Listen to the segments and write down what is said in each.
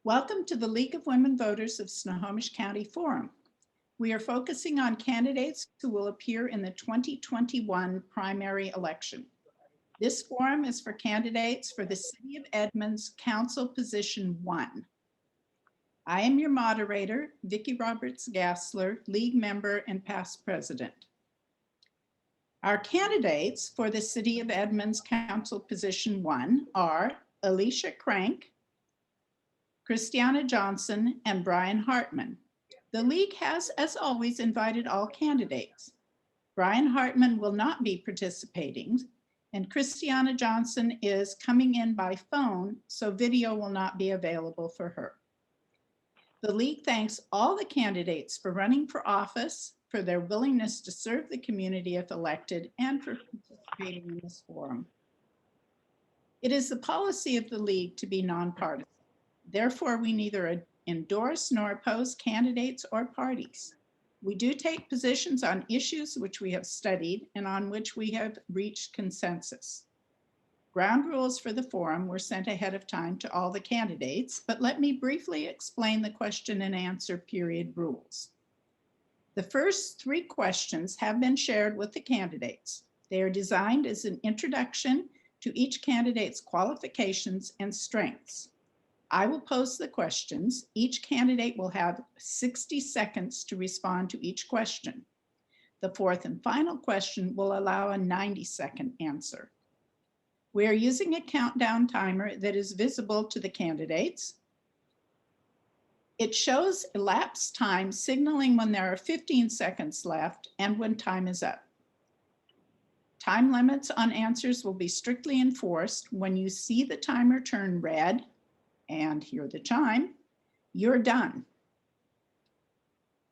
Welcome to the League of Women Voters of Snohomish County Forum. We are focusing on candidates who will appear in the 2021 primary election. This forum is for candidates for the City of Edmonds Council Position 1. I am your moderator, Vicki Roberts-Gassler, League member and past president. Our candidates for the City of Edmonds Council Position 1 are Alicia Crank, Christiana Johnson, and Brian Hartman. The League has, as always, invited all candidates. Brian Hartman will not be participating, and Christiana Johnson is coming in by phone, so video will not be available for her. The League thanks all the candidates for running for office, for their willingness to serve the community if elected, and for participating in this forum. It is the policy of the League to be nonpartisan. Therefore, we neither endorse nor oppose candidates or parties. We do take positions on issues which we have studied and on which we have reached consensus. Ground rules for the forum were sent ahead of time to all the candidates, but let me briefly explain the question and answer period rules. The first 3 questions have been shared with the candidates. They are designed as an introduction to each candidate's qualifications and strengths. I will pose the questions. Each candidate will have 60 seconds to respond to each question. The 4th and final question will allow a 90-second answer. We are using a countdown timer that is visible to the candidates. It shows elapsed time, signaling when there are 15 seconds left and when time is up. Time limits on answers will be strictly enforced. When you see the timer turn red and hear the chime, you're done.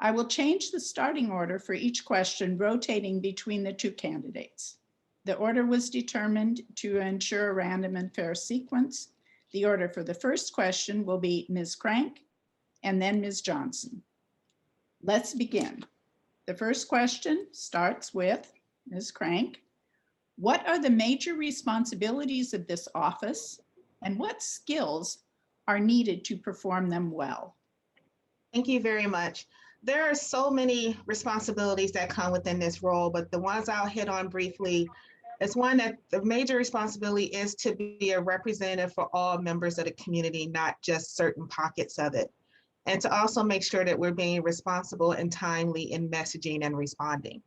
I will change the starting order for each question, rotating between the 2 candidates. The order was determined to ensure a random and fair sequence. The order for the first question will be Ms. Crank and then Ms. Johnson. Let's begin. The first question starts with Ms. Crank. What are the major responsibilities of this office, and what skills are needed to perform them well? Thank you very much. There are so many responsibilities that come within this role, but the ones I'll hit on briefly is one that the major responsibility is to be a representative for all members of the community, not just certain pockets of it. And to also make sure that we're being responsible and timely in messaging and responding.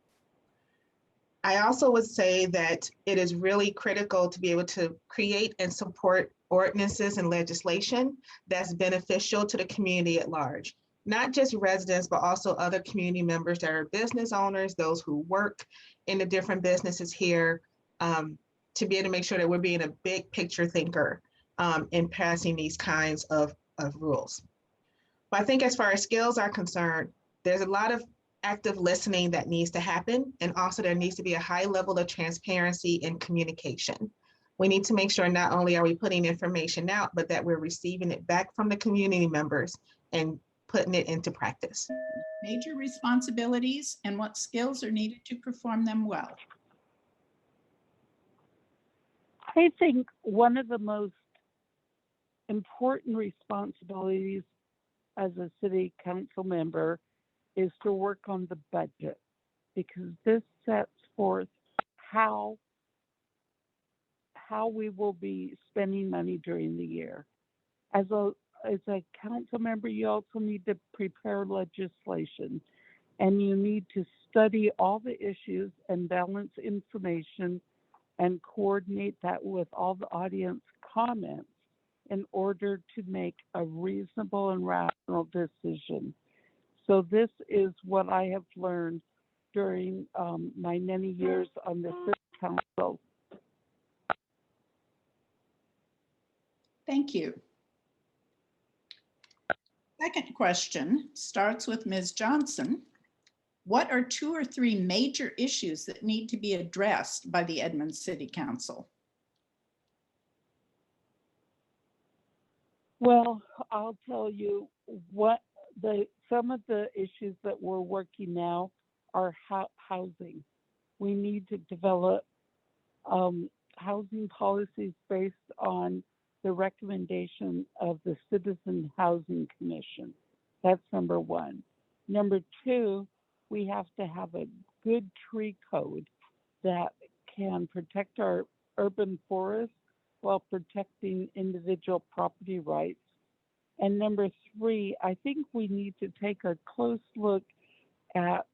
I also would say that it is really critical to be able to create and support ordinances and legislation that's beneficial to the community at large. Not just residents, but also other community members that are business owners, those who work in the different businesses here, to be able to make sure that we're being a big picture thinker in passing these kinds of rules. But I think as far as skills are concerned, there's a lot of active listening that needs to happen. And also there needs to be a high level of transparency and communication. We need to make sure not only are we putting information out, but that we're receiving it back from the community members and putting it into practice. Major responsibilities and what skills are needed to perform them well. I think one of the most important responsibilities as a city council member is to work on the budget, because this sets forth how we will be spending money during the year. As a council member, you also need to prepare legislation, and you need to study all the issues and balance information and coordinate that with all the audience comments in order to make a reasonable and rational decision. So this is what I have learned during my many years on the city council. Thank you. Second question starts with Ms. Johnson. What are 2 or 3 major issues that need to be addressed by the Edmonds City Council? Well, I'll tell you what some of the issues that we're working now are housing. We need to develop housing policies based on the recommendation of the Citizen Housing Commission. That's number one. Number two, we have to have a good tree code that can protect our urban forests while protecting individual property rights. And number three, I think we need to take a close look at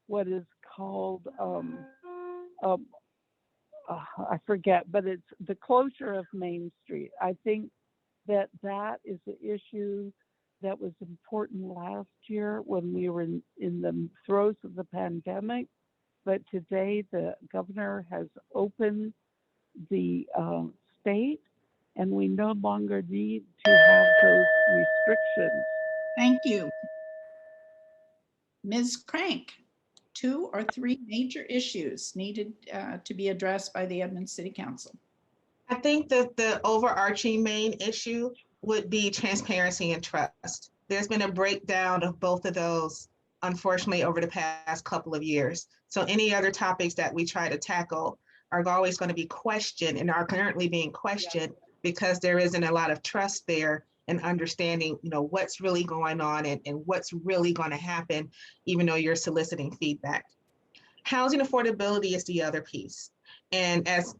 what is called, I forget, but it's the closure of Main Street. I think that is an issue that was important last year when we were in the throes of the pandemic. But today the governor has opened the state, and we no longer need to have those restrictions. Thank you. Ms. Crank, 2 or 3 major issues needed to be addressed by the Edmonds City Council. I think that the overarching main issue would be transparency and trust. There's been a breakdown of both of those, unfortunately, over the past couple of years. So any other topics that we try to tackle are always going to be questioned and are currently being questioned because there isn't a lot of trust there and understanding, what's really going on and what's really going to happen, even though you're soliciting feedback. Housing affordability is the other piece. And as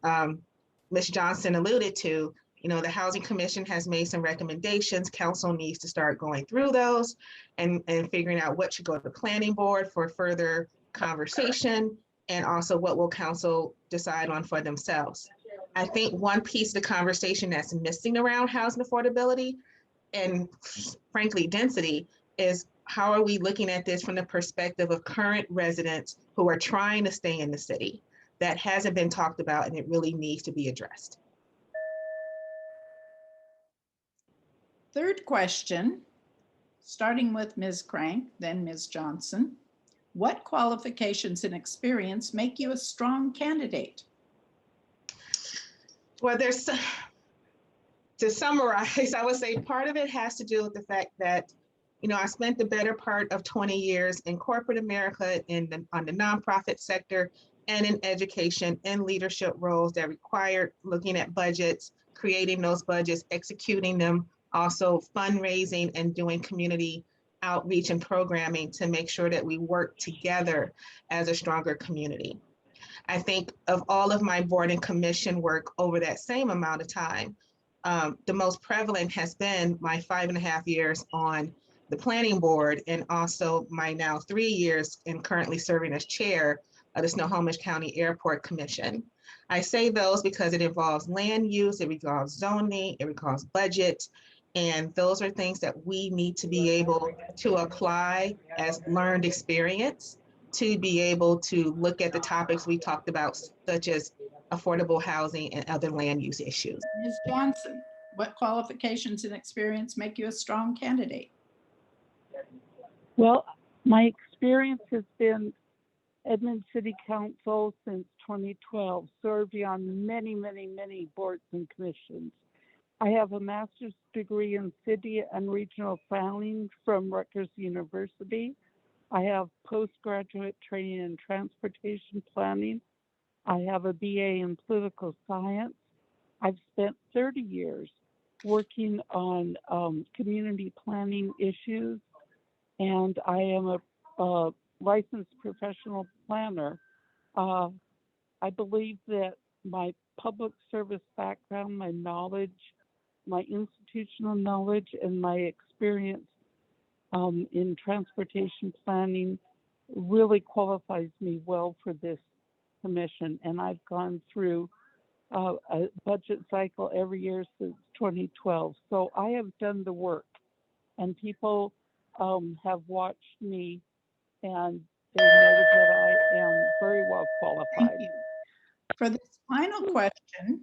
Ms. Johnson alluded to, the Housing Commission has made some recommendations. Council needs to start going through those and figuring out what should go to the planning board for further conversation, and also what will council decide on for themselves. I think one piece of the conversation that's missing around housing affordability and frankly density is how are we looking at this from the perspective of current residents who are trying to stay in the city? That hasn't been talked about, and it really needs to be addressed. Third question, starting with Ms. Crank, then Ms. Johnson. What qualifications and experience make you a strong candidate? Well, to summarize, I would say part of it has to do with the fact that, I spent the better part of 20 years in corporate America on the nonprofit sector and in education and leadership roles that required looking at budgets, creating those budgets, executing them, also fundraising and doing community outreach and programming to make sure that we work together as a stronger community. I think of all of my board and commission work over that same amount of time, the most prevalent has been my 5.5 years on the planning board, and also my now 3 years in currently serving as chair of the Snohomish County Airport Commission. I say those because it involves land use, it involves zoning, it involves budget, and those are things that we need to be able to apply as learned experience to be able to look at the topics we talked about, such as affordable housing and other land use issues. Ms. Johnson, what qualifications and experience make you a strong candidate? Well, my experience has been Edmonds City Council since 2012, serving on many, many, many boards and commissions. I have a master's degree in city and regional planning from Rutgers University. I have postgraduate training in transportation planning. I have a BA in political science. I've spent 30 years working on community planning issues, and I am a licensed professional planner. I believe that my public service background, my knowledge, my institutional knowledge, and my experience in transportation planning really qualifies me well for this commission. And I've gone through a budget cycle every year since 2012. So I have done the work, and people have watched me, and they know that I am very well qualified. Thank you. For this final question,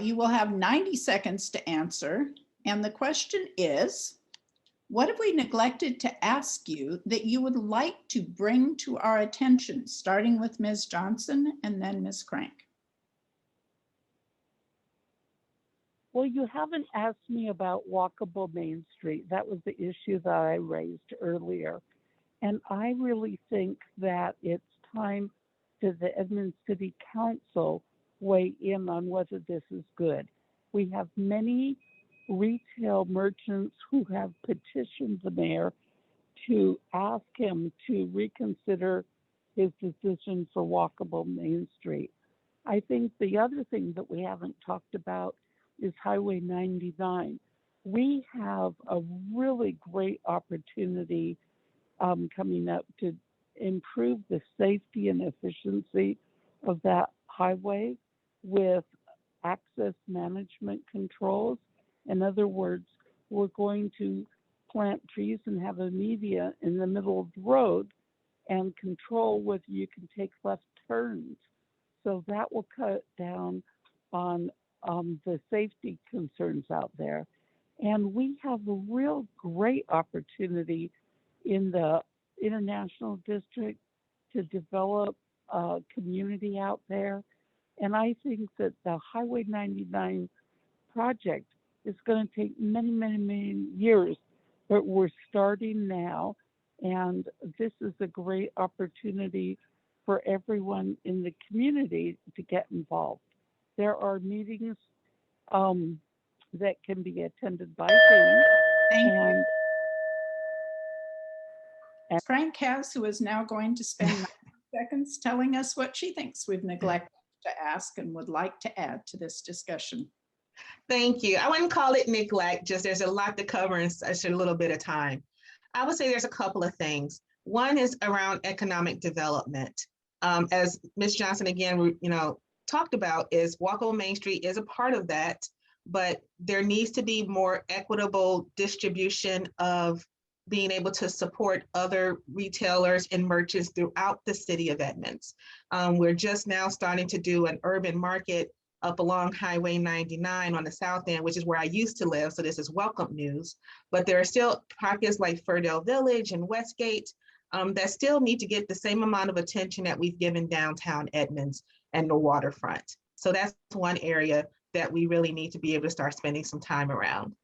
you will have 90 seconds to answer. And the question is, what have we neglected to ask you that you would like to bring to our attention, starting with Ms. Johnson and then Ms. Crank? Well, you haven't asked me about walkable Main Street. That was the issue that I raised earlier. And I really think that it's time to the Edmonds City Council weigh in on whether this is good. We have many retail merchants who have petitioned the mayor to ask him to reconsider his decision for walkable Main Street. I think the other thing that we haven't talked about is Highway 99. We have a really great opportunity coming up to improve the safety and efficiency of that highway with access management controls. In other words, we're going to plant trees and have a median in the middle of the road and control whether you can take left turns. So that will cut down on the safety concerns out there. And we have a real great opportunity in the International District to develop a community out there. And I think that the Highway 99 project is going to take many, many, many years, but we're starting now. And this is a great opportunity for everyone in the community to get involved. There are meetings that can be attended by Zoom. Thank you. Frank Hess, who is now going to spend 90 seconds telling us what she thinks we've neglected to ask and would like to add to this discussion. Thank you. I wouldn't call it neglect, just there's a lot to cover in such a little bit of time. I would say there's a couple of things. One is around economic development. As Ms. Johnson again, talked about, is walkable Main Street is a part of that, but there needs to be more equitable distribution of being able to support other retailers and merchants throughout the city of Edmonds. We're just now starting to do an urban market up along Highway 99 on the south end, which is where I used to live, so this is welcome news. But there are still pockets like Furdale Village and Westgate that still need to get the same amount of attention that we've given downtown Edmonds and the waterfront. So that's one area that we really need to be able to start spending some time around.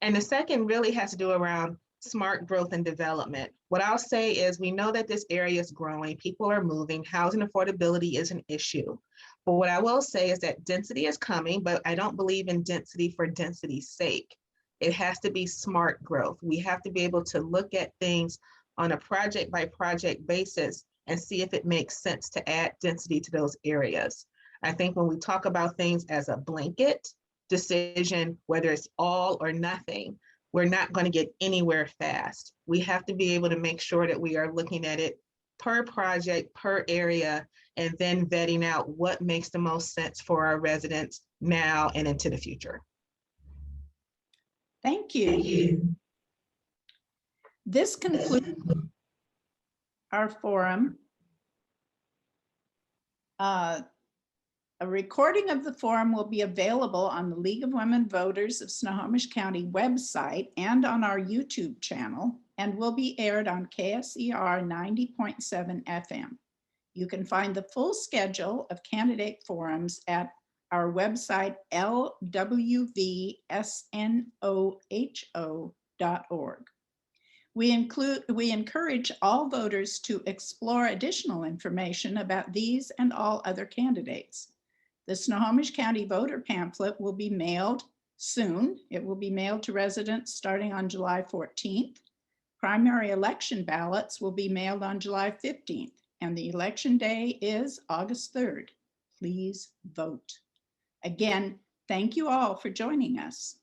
And the second really has to do around smart growth and development. What I'll say is we know that this area is growing, people are moving, housing affordability is an issue. But what I will say is that density is coming, but I don't believe in density for density's sake. It has to be smart growth. We have to be able to look at things on a project by project basis and see if it makes sense to add density to those areas. I think when we talk about things as a blanket decision, whether it's all or nothing, we're not going to get anywhere fast. We have to be able to make sure that we are looking at it per project, per area, and then vetting out what makes the most sense for our residents now and into the future. Thank you. This concludes our forum. A recording of the forum will be available on the League of Women Voters of Snohomish County website and on our YouTube channel, and will be aired on KSER 90.7 FM. You can find the full schedule of candidate forums at our website, LWVSNOHO.org. We encourage all voters to explore additional information about these and all other candidates. The Snohomish County voter pamphlet will be mailed soon. It will be mailed to residents starting on July 14th. Primary election ballots will be mailed on July 15th, and the election day is August 3rd. Please vote. Again, thank you all for joining us.